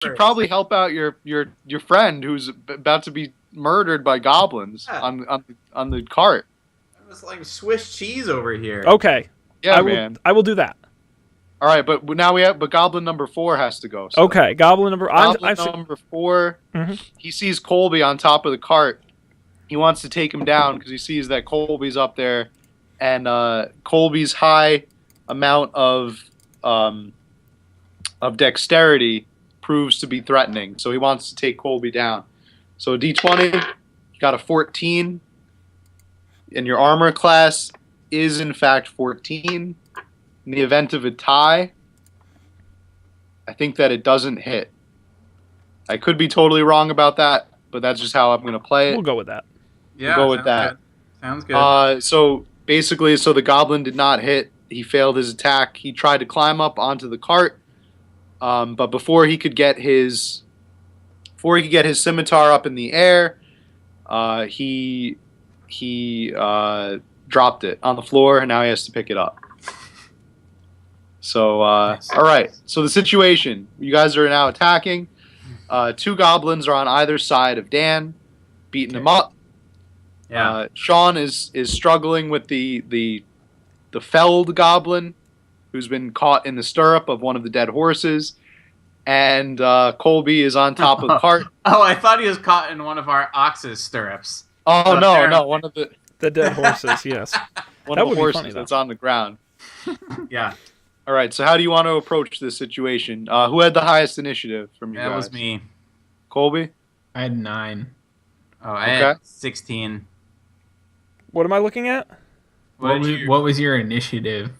should probably help out your friend who's about to be murdered by goblins on the cart. It was like Swiss cheese over here. Okay. Yeah, man. I will do that. All right, but now but goblin number 4 has to go. So. Okay, goblin number. Number 4. Mm-hmm. He sees Colby on top of the cart. He wants to take him down because he sees that Colby's up there, and Colby's high amount of dexterity proves to be threatening. So he wants to take Colby down. So D20, you got a 14, and your armor class is in fact 14. In the event of a tie, I think that it doesn't hit. I could be totally wrong about that, but that's just how I'm going to play it. We'll go with that. Yeah, we'll go with that. Good. Sounds good. So basically, the goblin did not hit. He failed his attack. He tried to climb up onto the cart, but before he could get his scimitar up in the air, he dropped it on the floor, and now he has to pick it up. So, all right. So the situation, you guys are now attacking. 2 goblins are on either side of Dan, beating him up. Yeah. Sean is struggling with the felled goblin, who's been caught in the stirrup of one of the dead horses, and Colby is on top of the cart. Oh, I thought he was caught in one of our ox's stirrups. Oh no, one of the dead horses. Yes, one of the horses that's on the ground. Yeah. All right, so how do you want to approach this situation? Who had the highest initiative from you guys? That was me. Colby? I had 9. Oh, I had 16. What am I looking at? What was your initiative?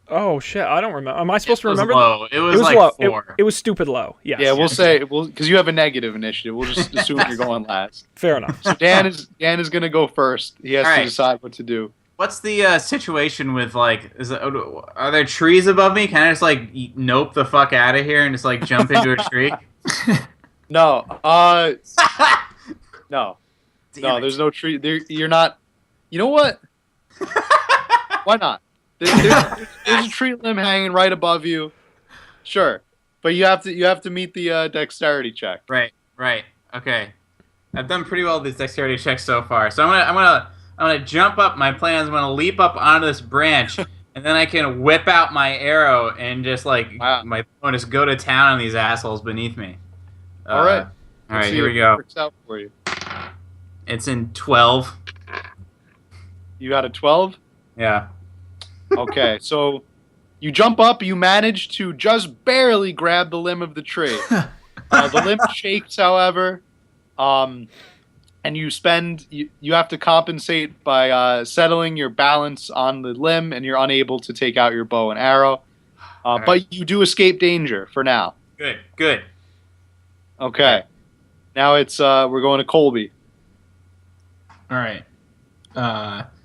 Oh, shit, I don't remember. Am I supposed to remember? Low. It was like low. 4. It was stupid low, yes. Yeah, we'll say, because you have a negative initiative. We'll just assume you're going last. Fair enough. So Dan is going to go first. He has to decide what to do. What's the situation with, like, are there trees above me? Can I just, like, nope the fuck out of here and just, like, jump into a tree? No. No. No, there's no tree. You're not. You know what? Why not? There's a tree limb hanging right above you. Sure. But you have to meet the dexterity check. Right. Okay. I've done pretty well with these dexterity checks so far. So I'm gonna jump up. My plan is I'm gonna leap up onto this branch, and then I can whip out my arrow and just my bonus go to town on these assholes beneath me. All right. All right. Here we go. Works out for you. It's in 12. You got a 12? Yeah. Okay. So you jump up. You manage to just barely grab the limb of the tree. The limb shakes, however. And you have to compensate by settling your balance on the limb, and you're unable to take out your bow and arrow. But you do escape danger for now. Good. Okay. Now we're going to Colby. All right.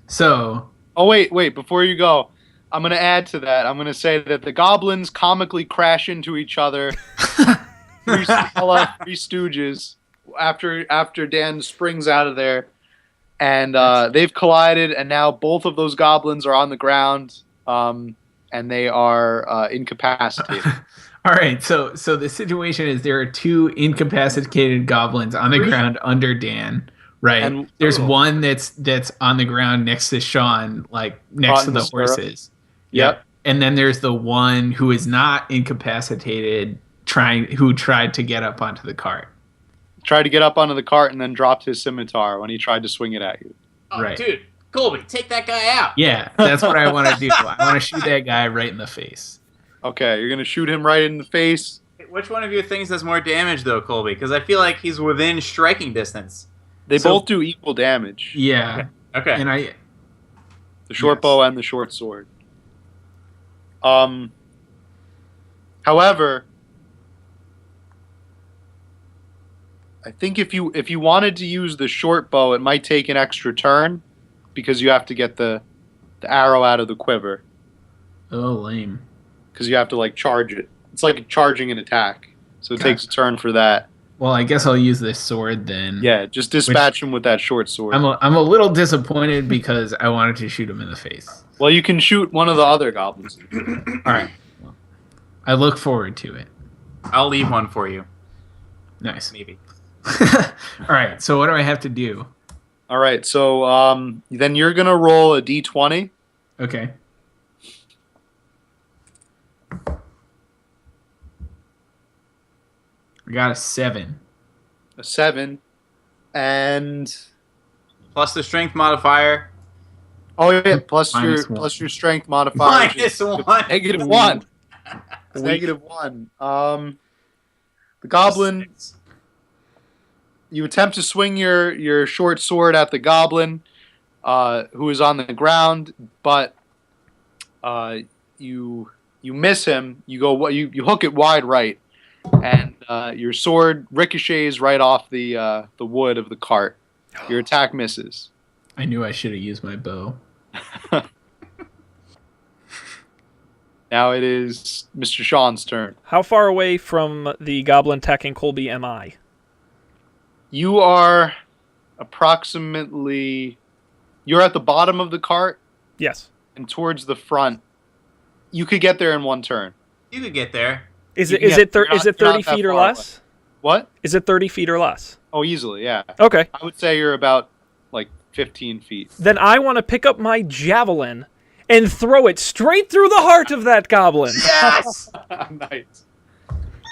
So. Oh wait! Before you go, I'm going to add to that. I'm going to say that the goblins comically crash into each other. Three Stooges. After Dan springs out of there, and they've collided, and now both of those goblins are on the ground, and they are incapacitated. All right, so the situation is there are 2 incapacitated goblins on the ground under Dan, right? And there's one that's on the ground next to Sean, like next to the horses. Yep. And then there's the one who is not incapacitated, who tried to get up onto the cart. Tried to get up onto the cart and then dropped his scimitar when he tried to swing it at you. Oh, right. Dude, Colby, take that guy out. Yeah, that's what I want to do. I want to shoot that guy right in the face. Okay, you're going to shoot him right in the face. Which one of you thinks does more damage, though, Colby? Because I feel like he's within striking distance. They both do equal damage. Yeah. Okay. And the short bow and the short sword. However, I think if you wanted to use the short bow, it might take an extra turn because you have to get the arrow out of the quiver. Oh, lame. Because you have to charge it. It's like charging an attack, so it takes a turn for that. Well, I guess I'll use this sword then. Yeah, just dispatch him with that short sword. I'm a little disappointed because I wanted to shoot him in the face. Well, you can shoot one of the other goblins. All right. Well, I look forward to it. I'll leave one for you. Nice. Maybe. All right. So what do I have to do? All right, so then you're gonna roll a d20. Okay. I got a 7. A 7, and Plus the strength modifier. oh yeah, plus Minus your 1. strength modifier. Minus 1. Negative 1. It's negative 1. The goblin. You attempt to swing your short sword at the goblin, who is on the ground, but you miss him. You hook it wide right, and your sword ricochets right off the wood of the cart. Your attack misses. I knew I should have used my bow. Now it is Mr. Sean's turn. How far away from the goblin attacking Colby am I? You are approximately. You're at the bottom of the cart Yes. and towards the front. You could get there in one turn. You could get there. Is You it can is get- it thir- you're not- is it you're not 30 that feet or far less? What? Is it 30 feet or less? Oh, easily, yeah. Okay. I would say you're about like 15 feet. Then I want to pick up my javelin and throw it straight through the heart of that goblin. Yes! Nice.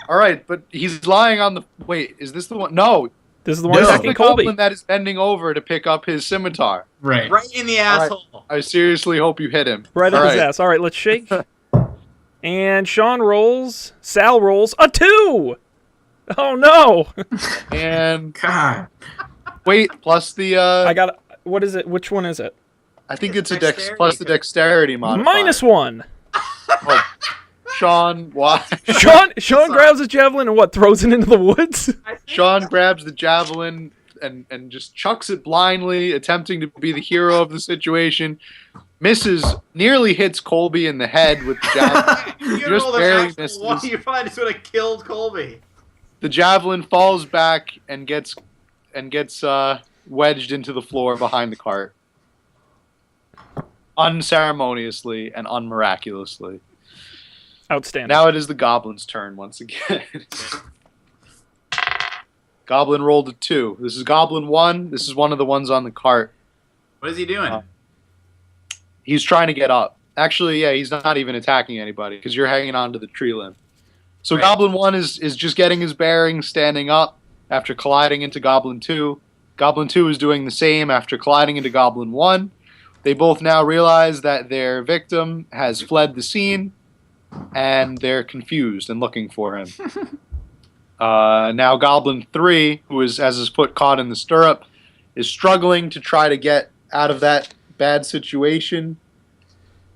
All right, but he's lying on the. Wait, is this the one? No, This is the one this is attacking the Colby. goblin that is bending over to pick up his scimitar. Right. Right in the All right. asshole. I seriously hope you hit him. Right All up his ass. All right, let's shake. And Sean rolls. Sal rolls a 2. Oh no! And God. wait, plus the. I got. What is it? Which one is it? I think It's it's a dexterity. plus the dexterity modifier. -1. Oh, Sean, why? Sean grabs his javelin and what? Throws it into the woods. Sean grabs the javelin and just chucks it blindly, attempting to be the hero of the situation. Misses, nearly hits Colby in the head with the javelin. You Just rolled an barely actual misses. one, you probably just would have killed Colby. The javelin falls back and gets wedged into the floor behind the cart, unceremoniously and unmiraculously. Outstanding. Now it is the goblin's turn once again. Goblin rolled a 2. This is Goblin 1. This is one of the ones on the cart. What is he doing? He's trying to get up. Actually, yeah, he's not even attacking anybody because you're hanging on to the tree limb. So Right. Goblin 1 is just getting his bearings, standing up after colliding into Goblin 2. Goblin 2 is doing the same after colliding into Goblin 1. They both now realize that their victim has fled the scene, and they're confused and looking for him. Now Goblin 3, who has his foot caught in the stirrup, is struggling to try to get out of that bad situation.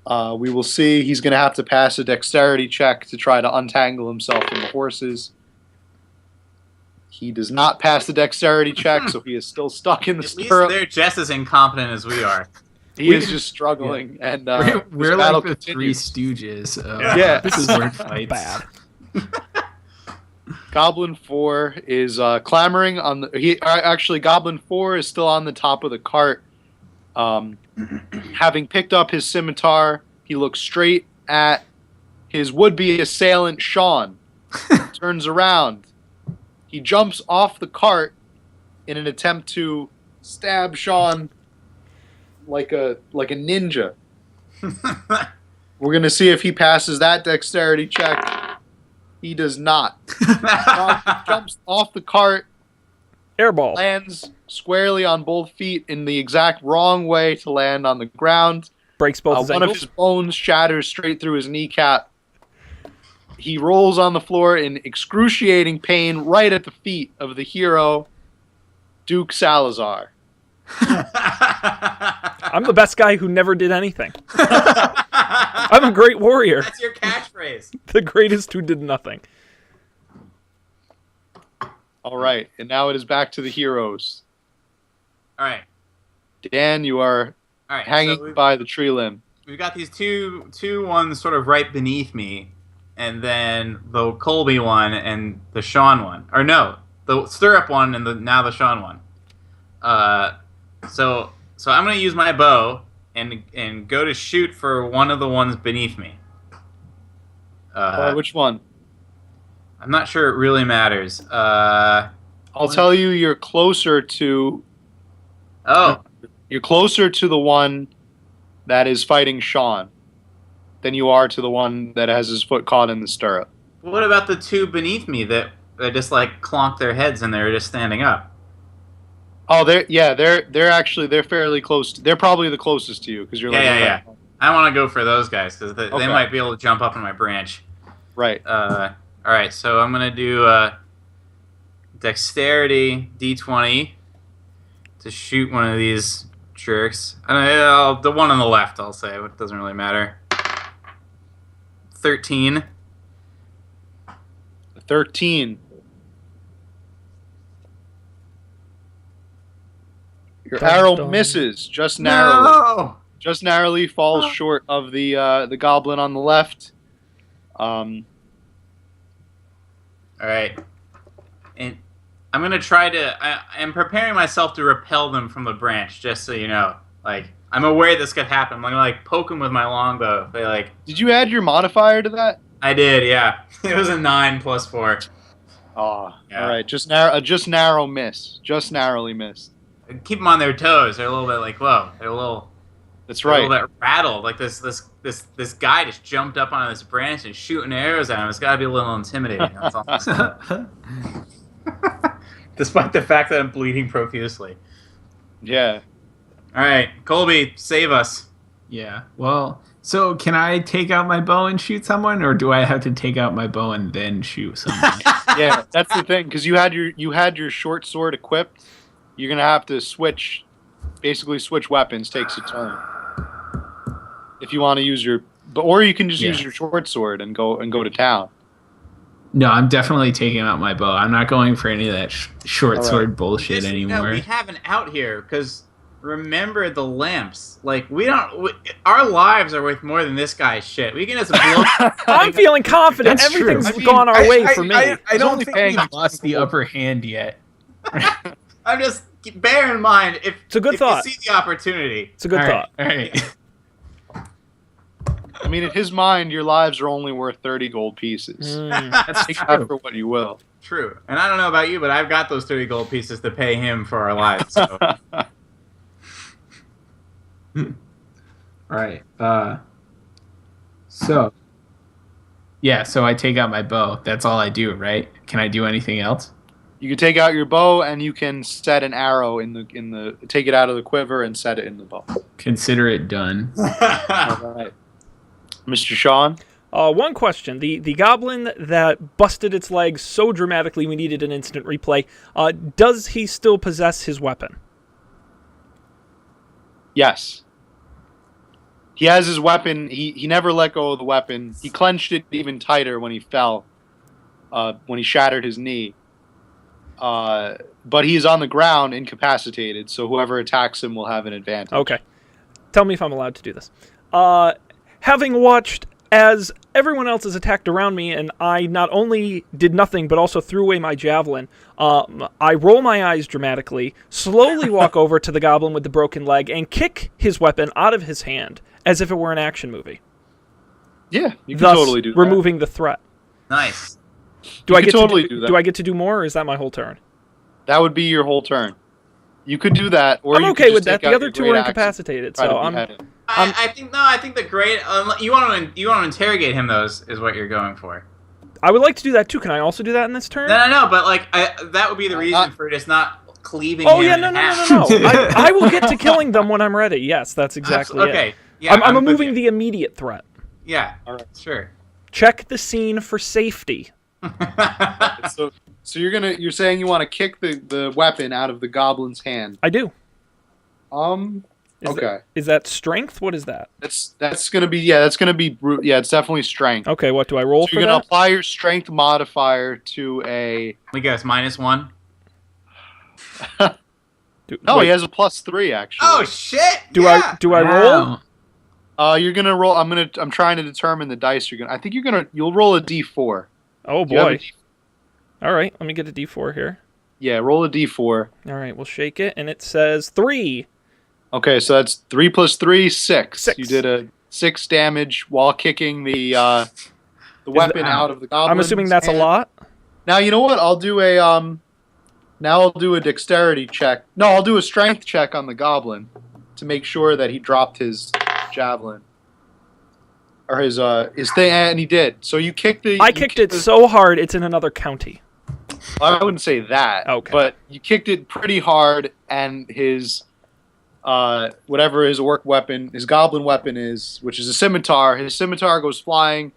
We will see. He's going to have to pass a dexterity check to try to untangle himself from the horses. He does not pass the dexterity check, so he is still stuck in the At least stirrup. they're just as incompetent as we are. He is just struggling, and We're this like battle the continues. Three Stooges. Yeah. This is word fights. Bad. Goblin 4 is clamoring on the. Actually, Goblin 4 is still on the top of the cart. Having picked up his scimitar, he looks straight at his would-be assailant, Sean. Turns around. He jumps off the cart in an attempt to stab Sean like a ninja. We're going to see if he passes that dexterity check. He does not. Sean jumps off the cart, Airball. lands squarely on both feet in the exact wrong way to land on the ground. Breaks both his One of ankles. his bones shatters straight through his kneecap. He rolls on the floor in excruciating pain right at the feet of the hero, Duke Salazar. I'm the best guy who never did anything. I'm a great warrior. That's your catchphrase. The greatest who did nothing. All right, and now it is back to the heroes. All right. Dan, you are All right. hanging so by the tree limb. we've got these two ones sort of right beneath me, and then the Colby one and the Sean one. Or no, the stirrup one and now the Sean one. So I'm gonna use my bow and go to shoot for one of the ones beneath me. Which one? I'm not sure it really matters. I'll tell you, you're closer to Oh, the one that is fighting Sean than you are to the one that has his foot caught in the stirrup. what about the two beneath me that just like clonked their heads and they're just standing up? Oh, they're fairly close. They're probably the closest to you because you're Yeah. I want to go for those guys because they Okay. might be able to jump up in my branch. Right. All right, so I'm gonna do dexterity D20 to shoot one of these jerks. And the one on the left, I'll say. It doesn't really matter. 13. 13. Your Dun, arrow dun. misses just narrowly. No! Just narrowly falls short of the goblin on the left. All right, and I'm gonna try to. I'm preparing myself to repel them from the branch, just so you know. Like, I'm aware this could happen. I'm gonna like poke them with my longbow. If they like. Did you add your modifier to that? I did, yeah. It was a 9 plus 4. Oh, Yeah. all right. Just narrow miss. Just narrowly missed. Keep them on their toes. They're a little bit like, whoa. They're a little Right. bit rattled. Like this guy just jumped up on this branch and shooting arrows at him. It's got to be a little intimidating. That's all I'm saying. Despite the fact that I'm bleeding profusely. Yeah. All right, Colby, save us. Yeah. Well, so can I take out my bow and shoot someone, or do I have to take out my bow and then shoot someone? Yeah, that's the thing because you had your short sword equipped. You're gonna have to switch weapons. Takes a turn. If you want to use or you can just use your short sword and go to town. No, I'm definitely taking out my bow. I'm not going for any of that short sword bullshit No, anymore. we have an out here because remember the lamps. Like our lives are worth more than this guy's shit. We can just blow. I'm feeling confident. That's true. Everything's gone our way for me. I don't only think paying we've lost the upper hand yet. I'm just bear in mind It's a good thought. You see the opportunity. It's a good thought. All right. I mean, in his mind, your lives are only worth 30 gold pieces. That's Take that for what you will. True. And I don't know about you, but I've got those 30 gold pieces to pay him for our lives. So. All right. So I take out my bow. That's all I do, right? Can I do anything else? You can take out your bow and you can set an arrow take it out of the quiver and set it in the bow. Consider it done. All right. Mr. Sean? One question. The goblin that busted its legs so dramatically we needed an instant replay, does he still possess his weapon? Yes. He has his weapon. He never let go of the weapon. He clenched it even tighter when he fell, when he shattered his knee. But he is on the ground, incapacitated, so whoever attacks him will have an advantage. Okay. Tell me if I'm allowed to do this. Having watched as everyone else is attacked around me, and I not only did nothing, but also threw away my javelin, I roll my eyes dramatically, slowly walk over to the goblin with the broken leg, and kick his weapon out of his hand, as if it were an action movie. Yeah, you can Thus, totally do that. removing the threat. Nice. Do I can get totally to do that. Do I get to do more, or is that my whole turn? That would be your whole turn. You could do that, or I'm you okay could with just that. take The out other your two great are axe and incapacitated, try to so behead him. I think the great. You want to interrogate him. Those is what you're going for. I would like to do that too. Can I also do that in this turn? No, but like that would be the reason for just not cleaving Oh him yeah, in no. half. I will get to killing them when I'm ready. Yes, that's exactly it. Okay. Yeah, I'm with removing you. the immediate threat. Yeah. All right. Sure. Check the scene for safety. So you're saying you want to kick the weapon out of the goblin's hand. I do. Okay. Is that strength? What is that? That's gonna be it's definitely strength. Okay, what do I roll So for you're gonna that? apply your strength modifier to a. We guess -1. No, he has a +3 actually. Oh shit! Do yeah. I roll? Wow. You're gonna roll. I'm trying to determine the dice you're gonna. I think you'll roll a D4. Oh Do you have a boy. All right, let me get a D4 here. Yeah, roll a D4. All right, we'll shake it, and it says 3. Okay, so that's 3 + 3, 6. 6. You did a 6 damage while kicking the weapon out of the goblin. I'm assuming that's a lot. Now you know what? I'll do a Now I'll do a dexterity check. No, I'll do a strength check on the goblin to make sure that he dropped his javelin or his thing, and he did. So you kicked the. I kicked it so hard it's in another county. I wouldn't say that. Okay. But you kicked it pretty hard, and his whatever his work weapon, his goblin weapon is, which is a scimitar. His scimitar goes flying.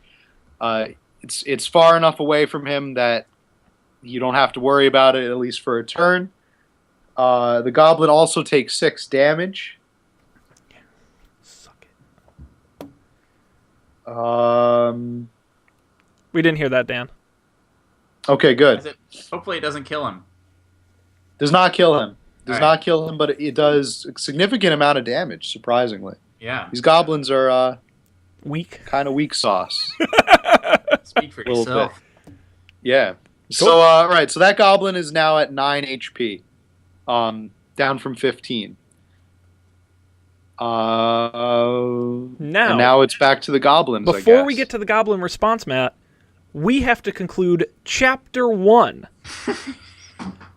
It's far enough away from him that you don't have to worry about it, at least for a turn. The goblin also takes 6 damage. Suck it. We didn't hear that, Dan. Okay, good. Hopefully it doesn't kill him. Does not kill him. All right. Not kill him, but it does a significant amount of damage, surprisingly. Yeah. These goblins are Weak. kind of weak sauce. Speak for Little yourself. Yeah. Cool. So right, so that goblin is now at 9 HP, down from 15. Now it's back to the goblins. Before we get to the goblin response, Matt, we have to conclude Chapter 1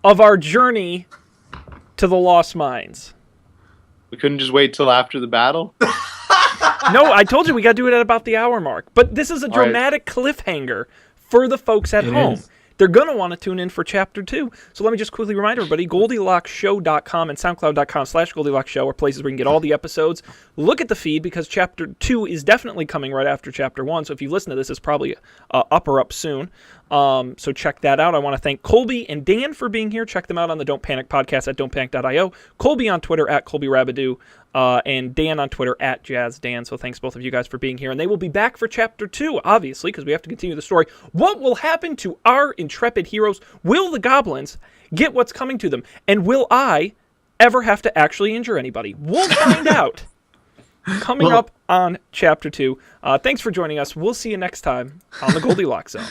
of our journey to the Lost Mines. We couldn't just wait till after the battle. No, I told you we got to do it at about the hour mark. But this is a dramatic cliffhanger for the folks at home. They're going to want to tune in for Chapter 2. So let me just quickly remind everybody, GoldilocksShow.com and SoundCloud.com/GoldilocksShow are places where you can get all the episodes. Look at the feed because Chapter 2 is definitely coming right after Chapter 1. So if you listen to this, it's probably up soon. So check that out. I want to thank Colby and Dan for being here. Check them out on the Don't Panic podcast at don'tpanic.io. Colby on Twitter at ColbyRabadoo. And Dan on Twitter at JazzDan. So thanks both of you guys for being here. And they will be back for Chapter 2, obviously, because we have to continue the story. What will happen to our intrepid heroes? Will the goblins get what's coming to them? And will I ever have to actually injure anybody? We'll find out coming up on Chapter 2. Thanks for joining us. We'll see you next time on the Goldilocks Zone.